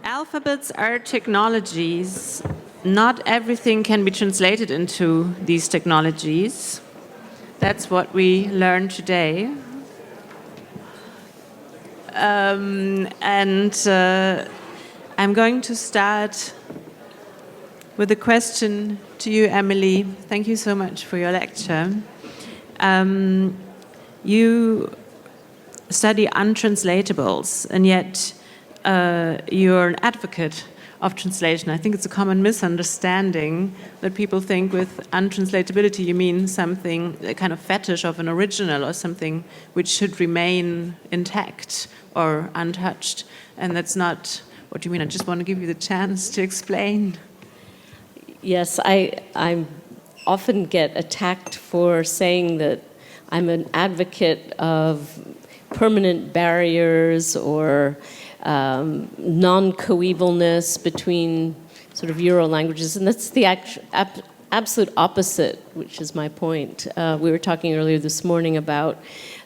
Alphabets are technologies. Not everything can be translated into these technologies. That's what we learned today. I'm going to start with a question to you, Emily. Thank you so much for your lecture. You study untranslatables, and yet you're an advocate of translation. I think it's a common misunderstanding that people think with untranslatability you mean something, a kind of fetish of an original or something which should remain intact or untouched. And that's not what you mean. I just want to give you the chance to explain. Yes, I often get attacked for saying that I'm an advocate of permanent barriers or non-coevalness between sort of Euro languages, and that's the absolute opposite, which is my point. We were talking earlier this morning about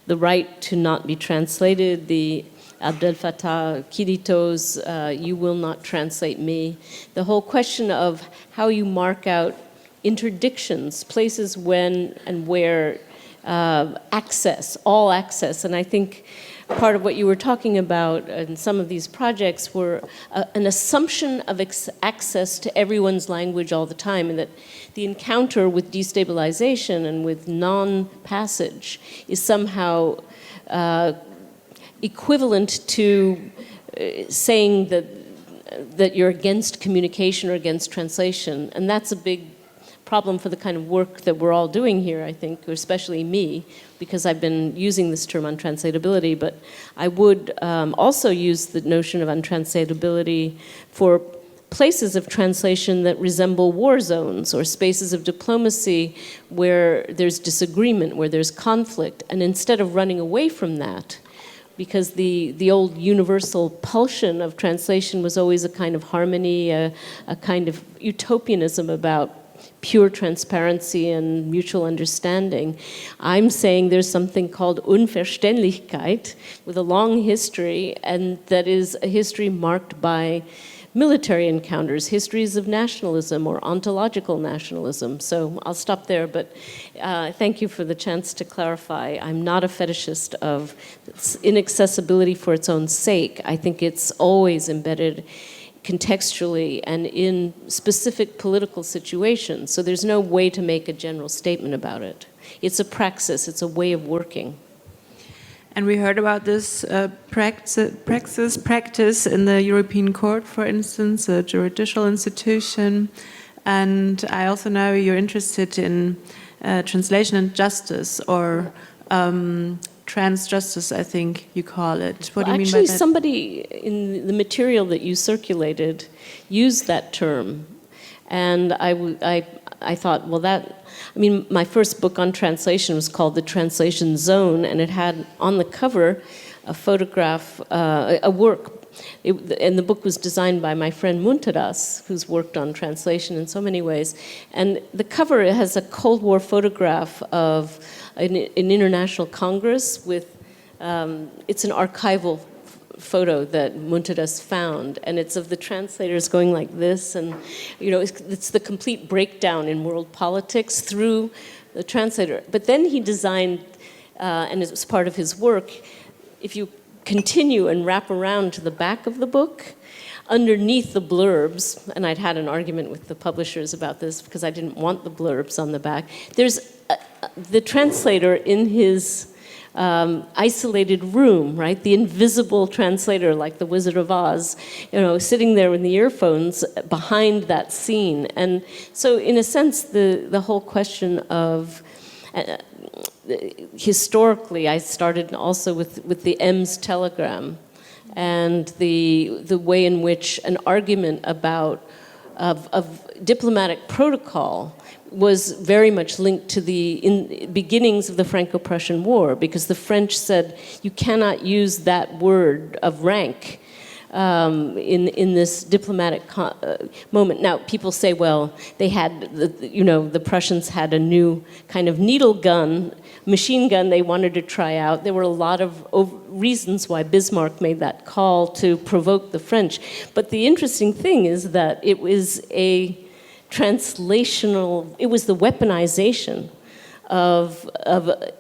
the right to not be translated, the Abdel Fattah Kidito's "You will not translate me." The whole question of how you mark out interdictions, places when and where access, all access, and I think part of what you were talking about in some of these projects were an assumption of access to everyone's language all the time, and that the encounter with destabilization and with non-passage is somehow equivalent to saying that you're against communication or against translation. And that's a big problem for the kind of work that we're all doing here, I think, or especially me, because I've been using this term untranslatability, but I would also use the notion of untranslatability for places of translation that resemble war zones or spaces of diplomacy where there's disagreement, where there's conflict, and instead of running away from that, because the old universal pulsion of translation was always a kind of harmony, a kind of utopianism about pure transparency and mutual understanding. I'm saying there's something called Unverständlichkeit with a long history, and that is a history marked by military encounters, histories of nationalism or ontological nationalism. So I'll stop there, but thank you for the chance to clarify. I'm not a fetishist of inaccessibility for its own sake. I think it's always embedded contextually and in specific political situations. So there's no way to make a general statement about it. It's a praxis, it's a way of working. And we heard about this practice in the European Court, for instance, a judicial institution. And I also know you're interested in translation and justice, or trans-justice, I think you call it. What do you mean by that? Actually, somebody in the material that you circulated used that term. And I thought, well, my first book on translation was called The Translation Zone, and it had on the cover a photograph, a work. And the book was designed by my friend Muntaras, who's worked on translation in so many ways. And the cover has a Cold War photograph of an international congress with, it's an archival photo that Muntaras found, and it's of the translators going like this, and it's the complete breakdown in world politics through the translator. But then he designed, and it was part of his work, if you continue and wrap around to the back of the book, underneath the blurbs, and I'd had an argument with the publishers about this because I didn't want the blurbs on the back, there's the translator in his isolated room, right? The invisible translator, like the Wizard of Oz, sitting there with the earphones behind that scene. And so, in a sense, the whole question of historically, I started also with the Ems telegram and the way in which an argument of diplomatic protocol was very much linked to the beginnings of the Franco-Prussian War, because the French said you cannot use that word of rank in this diplomatic moment. Now, people say, well, they had, the Prussians had a new kind of needle gun, machine gun they wanted to try out. There were a lot of reasons why Bismarck made that call to provoke the French. But the interesting thing is that it was it was the weaponization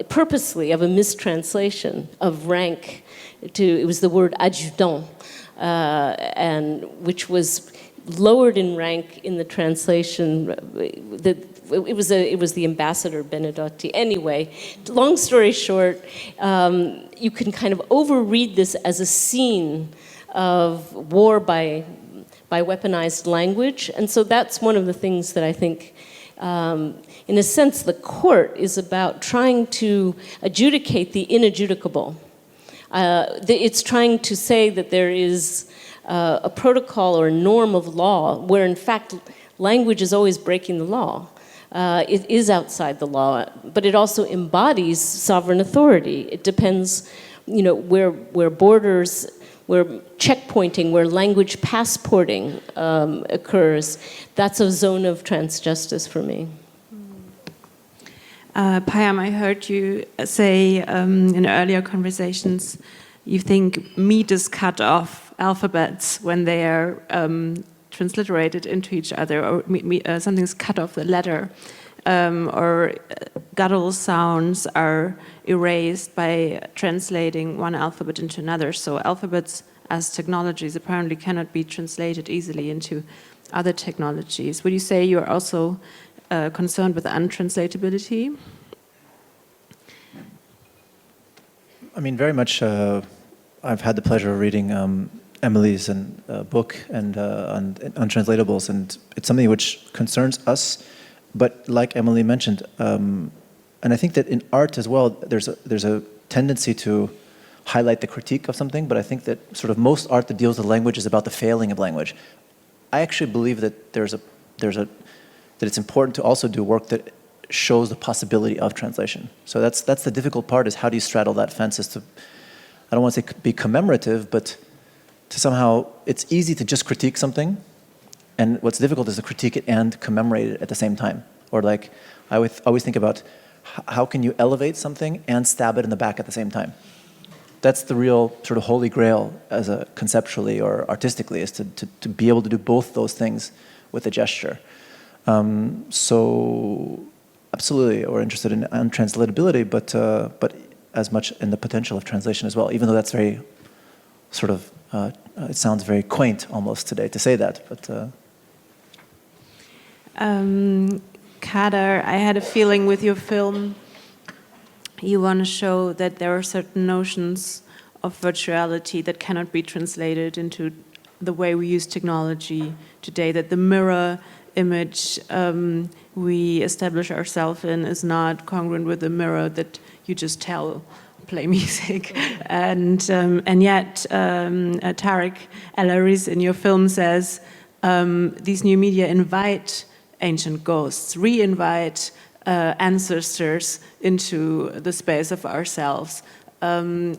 purposely of a mistranslation of rank it was the word adjutant, and which was lowered in rank in the translation. It was the ambassador Benedetti. Anyway, long story short, you can kind of overread this as a scene of war by weaponized language, and so that's one of the things that I think, in a sense, the court is about trying to adjudicate the inadjudicable. It's trying to say that there is a protocol or a norm of law where, in fact, language is always breaking the law. It is outside the law, but it also embodies sovereign authority. It depends, where borders, where checkpointing, where language passporting occurs. That's a zone of transjustice for me. Payam, I heard you say in earlier conversations, you think meat is cut off alphabets when they are transliterated into each other, or something's cut off the letter, or guttural sounds are erased by translating one alphabet into another. So alphabets as technologies apparently cannot be translated easily into other technologies. Would you say you're also concerned with untranslatability? I mean, very much. I've had the pleasure of reading Emily's book and on untranslatables, and it's something which concerns us. But like Emily mentioned, and I think that in art as well, there's a tendency to highlight the critique of something. But I think that sort of most art that deals with language is about the failing of language. I actually believe that that it's important to also do work that shows the possibility of translation. So that's the difficult part, is how do you straddle that fence, is to, I don't want to say be commemorative, but to somehow, it's easy to just critique something, and what's difficult is to critique it and commemorate it at the same time. Or like, I always think about how can you elevate something and stab it in the back at the same time. That's the real sort of holy grail as a conceptually or artistically, is to be able to do both those things with a gesture. So absolutely, we're interested in untranslatability, but as much in the potential of translation as well, even though that's very sort of, it sounds very quaint almost today to say that, but. Kader, I had a feeling with your film, you want to show that there are certain notions of virtuality that cannot be translated into the way we use technology today, that the mirror image we establish ourselves in is not congruent with the mirror that you just tell, play music. And yet, Tarek El-Ariz in your film says, these new media invite ancient ghosts, re-invite ancestors into the space of ourselves.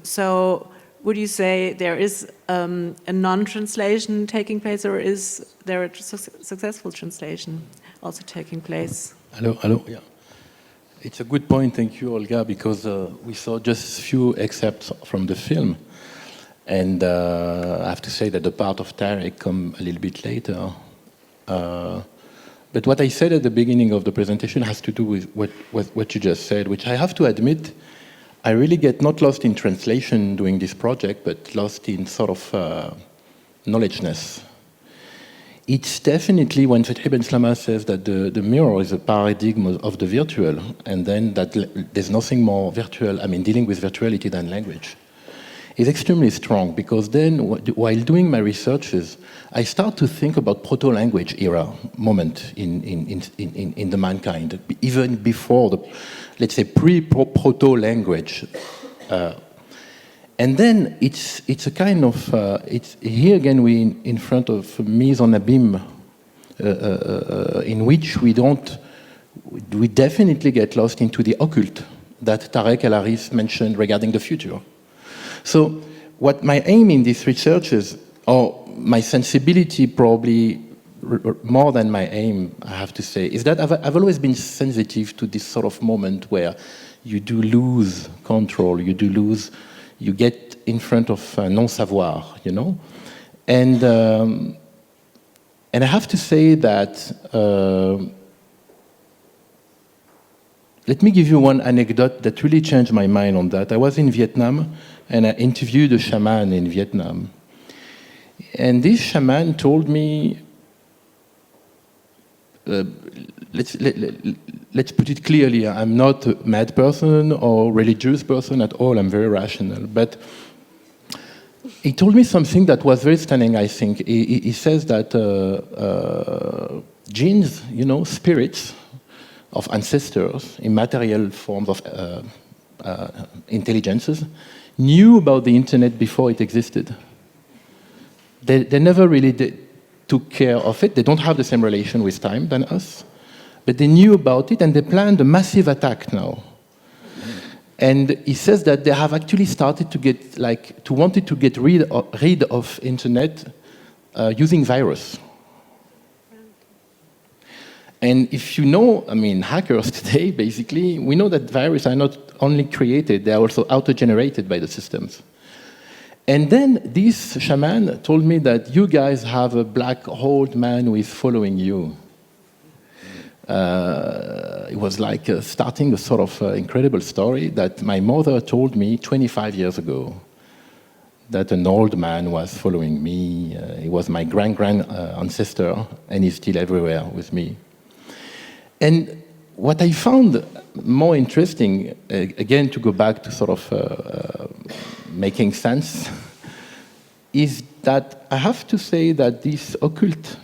So would you say there is a non-translation taking place, or is there a successful translation also taking place? Hello, yeah. It's a good point, thank you, Olga, because we saw just a few excerpts from the film. And I have to say that the part of Tarek come a little bit later. But what I said at the beginning of the presentation has to do with what you just said, which I have to admit, I really get not lost in translation doing this project, but lost in sort of knowledgeness. It's definitely when Fethi Ben Slama says that the mirror is a paradigm of the virtual, and then that there's nothing more virtual, I mean, dealing with virtuality than language, is extremely strong, because then while doing my researches, I start to think about proto-language era moment in the mankind, even before the, let's say, pre-proto-language. And then it's a kind of, it's here again we in front of mise en abîme, in which we definitely get lost into the occult that Tarek El-Ariz mentioned regarding the future. So what my aim in this research is, or my sensibility probably more than my aim, I have to say, is that I've always been sensitive to this sort of moment where you do lose control, you get in front of non-savoir, you know? And I have to say that, let me give you one anecdote that really changed my mind on that. I was in Vietnam and I interviewed a shaman in Vietnam. And this shaman told me, let's put it clearly, I'm not a mad person or religious person at all, I'm very rational. But he told me something that was very stunning, I think. He says that genes, you know, spirits of ancestors, immaterial forms of intelligences, knew about the internet before it existed. They never really took care of it. They don't have the same relation with time than us, but they knew about it and they planned a massive attack now. And he says that they have actually started to get, wanted to get rid of internet using virus. And if you know, I mean, hackers today, basically, we know that viruses are not only created, they are also auto-generated by the systems. And then this shaman told me that you guys have a black old man who is following you. It was like starting a sort of incredible story that my mother told me 25 years ago, that an old man was following me. He was my ancestor, and he's still everywhere with me. And what I found more interesting, again, to go back to sort of making sense, is that I have to say that this occult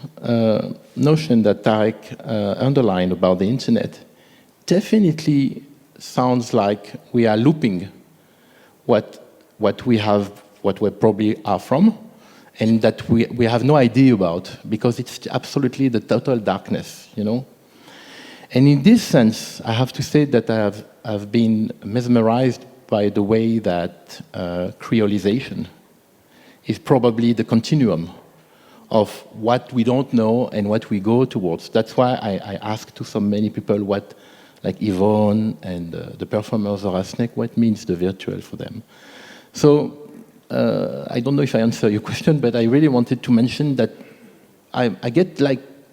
notion that Tarek underlined about the internet definitely sounds like we are looping what we probably are from, and that we have no idea about, because it's absolutely the total darkness, you know? And in this sense, I have to say that I've been mesmerized by the way that creolization is probably the continuum of what we don't know and what we go towards. That's why I asked to so many people what, like Yvonne and the performers of Asnek, what means the virtual for them. So I don't know if I answer your question, but I really wanted to mention that I get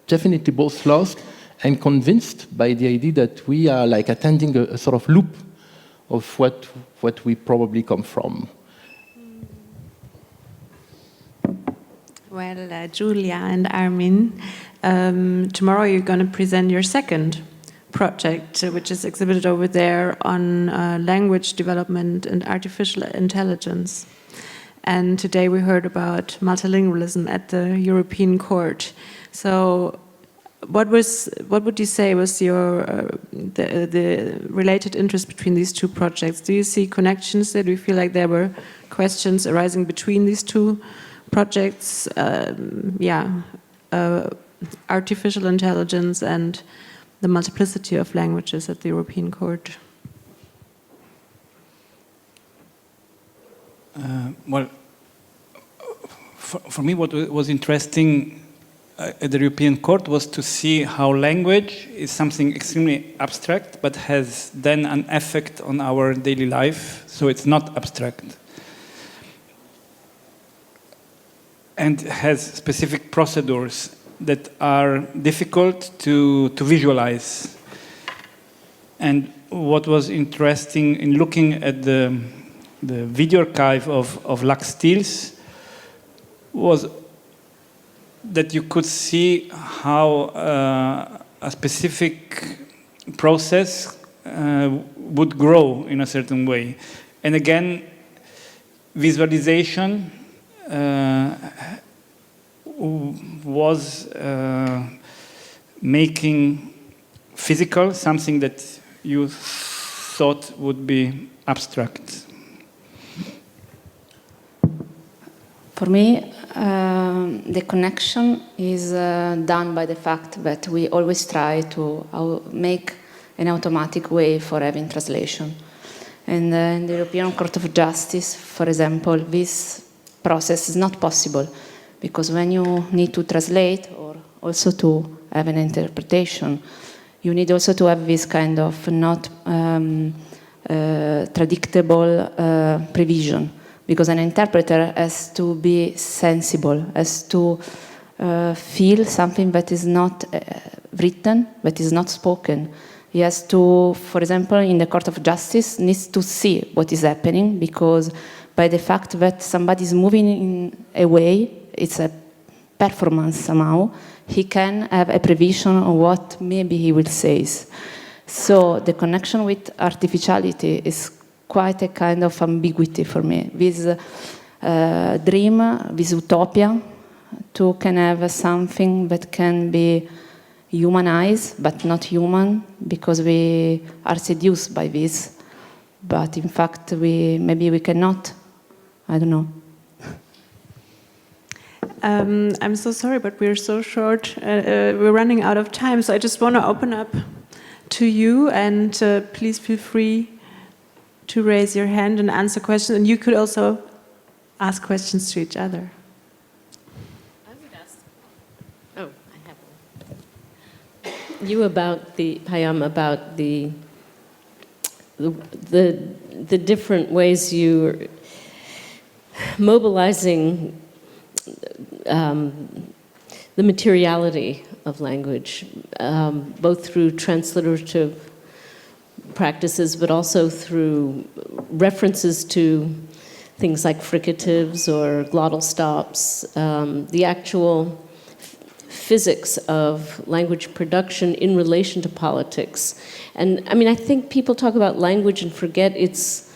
definitely both lost and convinced by the idea that we are attending a sort of loop of what we probably come from. Well, Giulia and Armin, tomorrow you're going to present your second project, which is exhibited over there on language development and artificial intelligence. And today we heard about multilingualism at the European Court. So what would you say was your the related interest between these two projects? Do you see connections there? Do you feel like there were questions arising between these two projects? Artificial intelligence and the multiplicity of languages at the European Court. Well, for me, what was interesting at the European Court was to see how language is something extremely abstract, but has then an effect on our daily life, so it's not abstract. And has specific procedures that are difficult to visualize. And what was interesting in looking at the video archive of Lux Steels was that you could see how a specific process would grow in a certain way. And again, visualization was making physical something that you thought would be abstract. For me, the connection is done by the fact that we always try to make an automatic way for having translation. And in the European Court of Justice, for example, this process is not possible Because when you need to translate or also to have an interpretation, you need also to have this kind of not predictable prevision. Because an interpreter has to be sensible, has to feel something that is not written, that is not spoken. He has to, for example, in the court of justice, needs to see what is happening, because by the fact that somebody is moving in a way, it's a performance somehow, he can have a prevision of what maybe he will say. So the connection with artificiality is quite a kind of ambiguity for me. This dream, this utopia, to can have something that can be humanized, but not human, because we are seduced by this. But in fact, maybe we cannot. I don't know. I'm so sorry, but we're so short. We're running out of time, so I just want to open up to you, and please feel free to raise your hand and answer questions. And you could also ask questions to each other. I would ask. Oh, I have one. You about the Payam, about the different ways you're mobilizing the materiality of language, both through transliterative practices, but also through references to things like fricatives or glottal stops, the actual physics of language production in relation to politics. And I mean, I think people talk about language and forget it's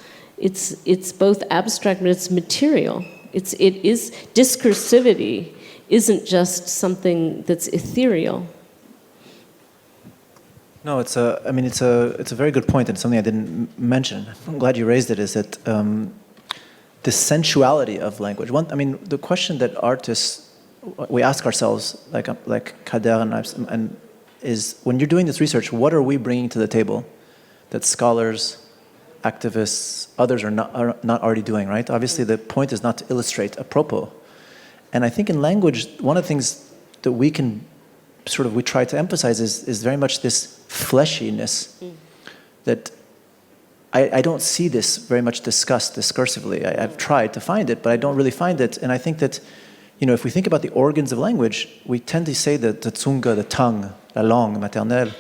both abstract, but it's material. It is discursivity isn't just something that's ethereal. No, it's a very good point, and something I didn't mention. I'm glad you raised it. Is that the sensuality of language? The question that artists we ask ourselves, like Kader and is, when you're doing this research, what are we bringing to the table that scholars, activists, others are not already doing, right? Obviously, the point is not to illustrate a propos. And I think in language, one of the things that we try to emphasize is very much this fleshiness that I don't see this very much discussed discursively. I've tried to find it, but I don't really find it. And I think that, if we think about the organs of language, we tend to say that the Zunge, the tongue, la langue maternelle,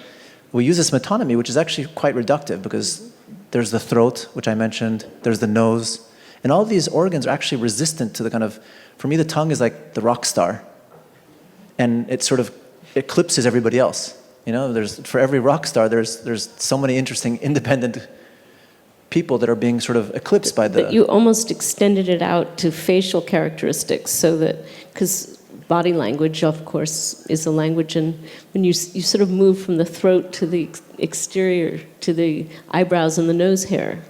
we use this metonymy, which is actually quite reductive, because there's the throat, which I mentioned, there's the nose, and all of these organs are actually resistant to the kind of, for me, the tongue is like the rock star, and it sort of eclipses everybody else. For every rock star, there's so many interesting independent people that are being sort of eclipsed by the... That you almost extended it out to facial characteristics, so that, because body language, of course, is a language, and when you sort of move from the throat to the exterior, to the eyebrows and the nose hair.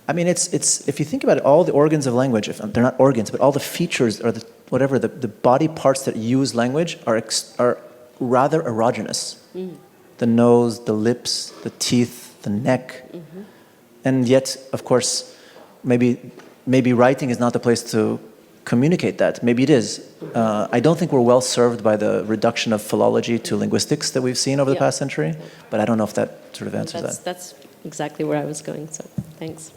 I mean, it's if you think about it, all the organs of language, if they're not organs, but all the features or the body parts that use language are rather erogenous. The nose, the lips, the teeth, the neck. And yet, of course, maybe writing is not the place to communicate that. Maybe it is. I don't think we're well served by the reduction of philology to linguistics that we've seen over the past century, but I don't know if that sort of answers that. That's exactly where I was going, so thanks.